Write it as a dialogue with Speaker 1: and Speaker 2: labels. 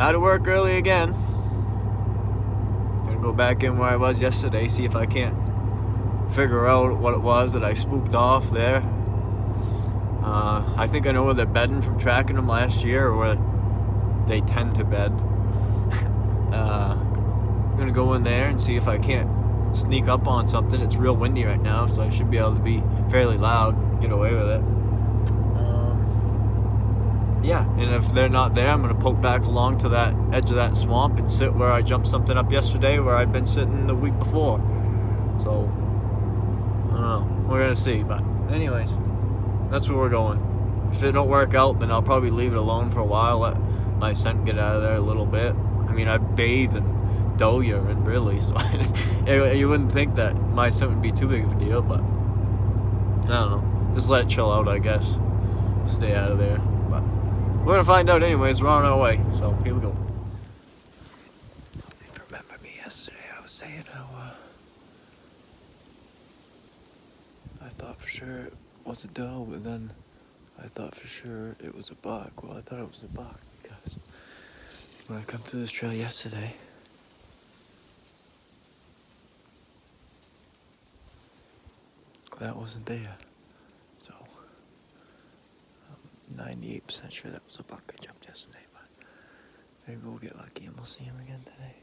Speaker 1: Out of work early again. Gonna go back in where I was yesterday, see if I can't figure out what it was that I spooked off there. I think I know where they're bedding from tracking them last year, or where they tend to bed. I'm gonna go in there and see if I can't sneak up on something. It's real windy right now, so I should be able to be fairly loud, get away with it. Yeah, and if they're not there, I'm gonna poke back along to that edge of that swamp and sit where I jumped something up yesterday, where I'd been sitting the week before. So I don't know, we're gonna see. But anyways, that's where we're going. If it don't work out, then I'll probably leave it alone for a while, let my scent get out of there a little bit. I mean, I bathe in doe urine, really, so you wouldn't think that my scent would be too big of a deal, but I don't know. Just let it chill out, I guess. Stay out of there. But we're gonna find out anyways. We're on our way, so here we go. If you remember me yesterday, I was saying how I thought for sure it was a doe, but then I thought for sure it was a buck. Well, I thought it was a buck because when I come to this trail yesterday, that wasn't there. So I'm 98% sure that was a buck I jumped yesterday, but maybe we'll get lucky and we'll see him again today.